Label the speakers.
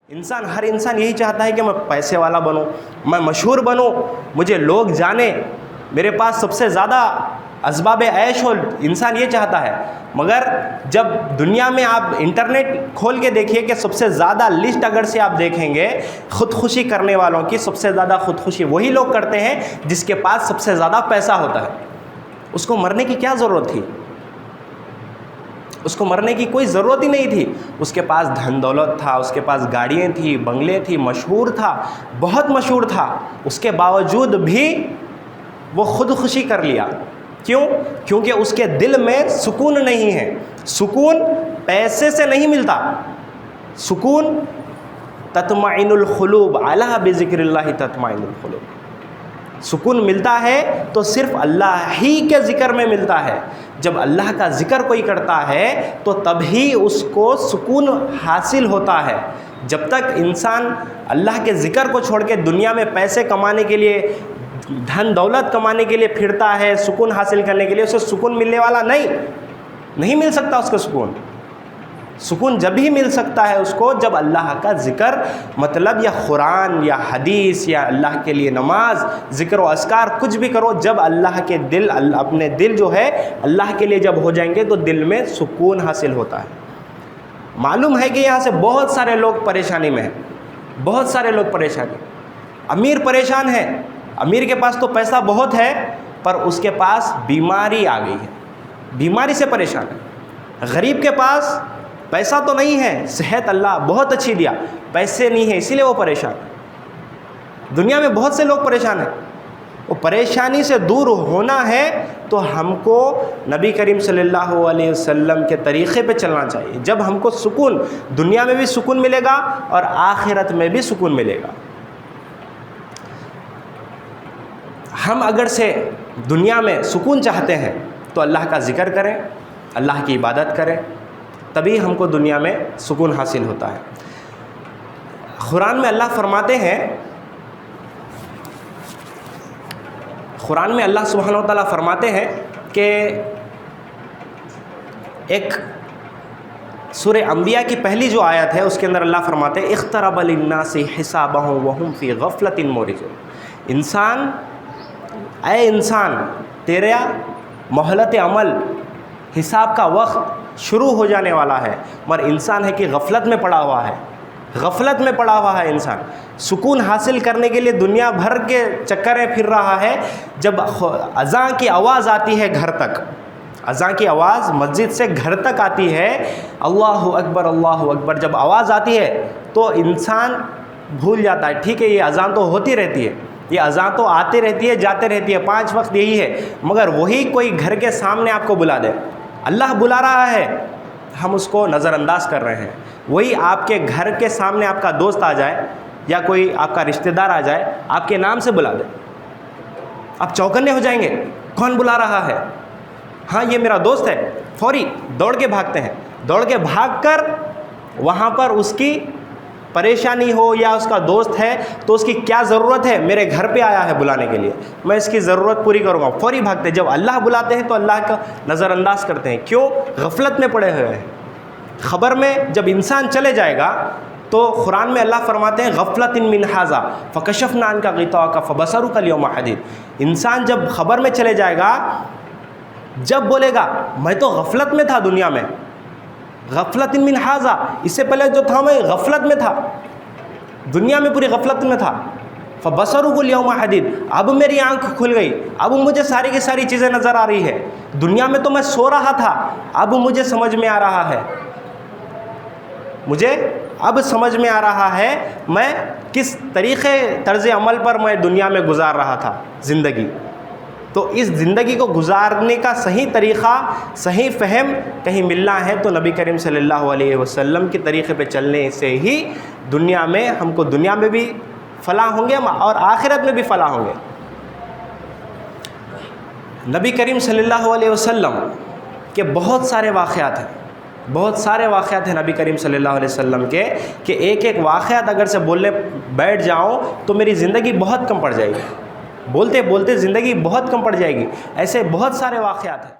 Speaker 1: ہر انسان یہی چاہتا ہے کہ میں پیسے والا بنوں، میں مشہور بنوں، مجھے لوگ جانیں، میرے پاس سب سے زیادہ اسباب عیش ہو، انسان یہ چاہتا ہے۔ مگر جب دنیا میں آپ انٹرنیٹ کھول کے دیکھیے کہ سب سے زیادہ لسٹ اگر سے آپ دیکھیں گے خودکشی کرنے والوں کی، سب سے زیادہ خودکشی وہی لوگ کرتے ہیں جس کے پاس سب سے زیادہ پیسہ ہوتا ہے۔ اس کو مرنے کی کیا ضرورت تھی؟ اس کو مرنے کی کوئی ضرورت ہی نہیں تھی۔ اس کے پاس دھن دولت تھا، اس کے پاس گاڑیاں تھیں، بنگلے تھی، مشہور تھا، بہت مشہور تھا، اس کے باوجود بھی وہ خودکشی کر لیا۔ کیوں؟ کیونکہ اس کے دل میں سکون نہیں ہے۔ سکون پیسے سے نہیں ملتا، سکون تطمئن القلوب، الا بذکر اللہ تطمئن القلوب۔ سکون ملتا ہے تو صرف اللہ ہی کے ذکر میں ملتا ہے۔ جب اللہ کا ذکر کوئی کرتا ہے تو تبھی اس کو سکون حاصل ہوتا ہے۔ جب تک انسان اللہ کے ذکر کو چھوڑ کے دنیا میں پیسے کمانے کے لیے، دھن دولت کمانے کے لیے پھرتا ہے، سکون حاصل کرنے کے لیے، اسے سکون ملنے والا نہیں مل سکتا اس کو سکون۔ سکون جب ہی مل سکتا ہے اس کو جب اللہ کا ذکر، مطلب یا قرآن یا حدیث یا اللہ کے لیے نماز، ذکر و اذکار کچھ بھی کرو، جب اللہ کے دل، اپنے دل جو ہے اللہ کے لیے جب ہو جائیں گے تو دل میں سکون حاصل ہوتا ہے۔ معلوم ہے کہ یہاں سے بہت سارے لوگ پریشانی میں ہیں، بہت سارے لوگ پریشانی۔ امیر پریشان ہے، امیر کے پاس تو پیسہ بہت ہے پر اس کے پاس بیماری آ گئی ہے، بیماری سے پریشان ہے۔ غریب کے پاس پیسہ تو نہیں ہے، صحت اللہ بہت اچھی دیا، پیسے نہیں ہیں اسی لیے وہ پریشان ہے۔ دنیا میں بہت سے لوگ پریشان ہیں۔ وہ پریشانی سے دور ہونا ہے تو ہم کو نبی کریم صلی اللہ علیہ وسلم کے طریقے پہ چلنا چاہیے۔ جب ہم کو سکون، دنیا میں بھی سکون ملے گا اور آخرت میں بھی سکون ملے گا۔ ہم اگر سے دنیا میں سکون چاہتے ہیں تو اللہ کا ذکر کریں، اللہ کی عبادت کریں، تبھی ہم کو دنیا میں سکون حاصل ہوتا ہے۔ قرآن میں اللہ فرماتے ہیں، قرآن میں اللہ سبحانہ و تعالیٰ فرماتے ہیں کہ ایک سورہ انبیاء کی پہلی جو آیت ہے اس کے اندر اللہ فرماتے ہیں اقترب للناس حسابهم وهم فی غفلۃ معرضون۔ انسان، اے انسان، تیرا مہلت عمل، حساب کا وقت شروع ہو جانے والا ہے، مگر انسان ہے کہ غفلت میں پڑا ہوا ہے، غفلت میں پڑا ہوا ہے۔ انسان سکون حاصل کرنے کے لیے دنیا بھر کے چکریں پھر رہا ہے۔ جب اذان کی آواز آتی ہے گھر تک، اذان کی آواز مسجد سے گھر تک آتی ہے، اللہ اکبر اللہ اکبر جب آواز آتی ہے تو انسان بھول جاتا ہے، ٹھیک ہے یہ اذان تو ہوتی رہتی ہے، یہ اذان تو آتی رہتی ہے جاتے رہتی ہے، 5 وقت یہی ہے، مگر وہی کوئی گھر کے سامنے آپ کو بلا دے، اللہ بلا رہا ہے، ہم اس کو نظر انداز کر رہے ہیں۔ وہی آپ کے گھر کے سامنے آپ کا دوست آ جائے یا کوئی آپ کا رشتہ دار آ جائے، آپ کے نام سے بلا دے، آپ چوکنے ہو جائیں گے، کون بلا رہا ہے؟ ہاں یہ میرا دوست ہے، فوری دوڑ کے بھاگتے ہیں، دوڑ کے بھاگ کر وہاں پر اس کی پریشانی ہو یا اس کا دوست ہے تو اس کی کیا ضرورت ہے، میرے گھر پہ آیا ہے بلانے کے لیے، میں اس کی ضرورت پوری کروں گا، فوری بھاگتے ہیں۔ جب اللہ بلاتے ہیں تو اللہ کا نظر انداز کرتے ہیں، کیوں؟ غفلت میں پڑے ہوئے ہیں۔ خبر میں جب انسان چلے جائے گا تو قرآن میں اللہ فرماتے ہیں غفلۃ من ھذا فکشفنا عنک غطاءک فبصرک اليوم حدید۔ انسان جب خبر میں چلے جائے گا، جب بولے گا میں تو غفلت میں تھا دنیا میں، غفلۃ من ھذا، اس سے پہلے جو تھا میں غفلت میں تھا، دنیا میں پوری غفلت میں تھا، فبصرک اليوم حدید، اب میری آنکھ کھل گئی، اب مجھے ساری کی ساری چیزیں نظر آ رہی ہے، دنیا میں تو میں سو رہا تھا، اب مجھے سمجھ میں آ رہا ہے، مجھے اب سمجھ میں آ رہا ہے میں کس طریقے طرز عمل پر میں دنیا میں گزار رہا تھا زندگی۔ تو اس زندگی کو گزارنے کا صحیح طریقہ، صحیح فہم کہیں ملنا ہے تو نبی کریم صلی اللہ علیہ وسلم کے طریقے پہ چلنے سے ہی دنیا میں ہم کو، دنیا میں بھی فلاح ہوں گے اور آخرت میں بھی فلاح ہوں گے۔ نبی کریم صلی اللہ علیہ وسلم کے بہت سارے واقعات ہیں، بہت سارے واقعات ہیں نبی کریم صلی اللہ علیہ وسلم کے، کہ ایک ایک واقعات اگر سے بولنے بیٹھ جاؤں تو میری زندگی بہت کم پڑ جائے گی، بولتے بولتے زندگی بہت کم پڑ جائے گی۔ ایسے بہت سارے واقعات ہیں۔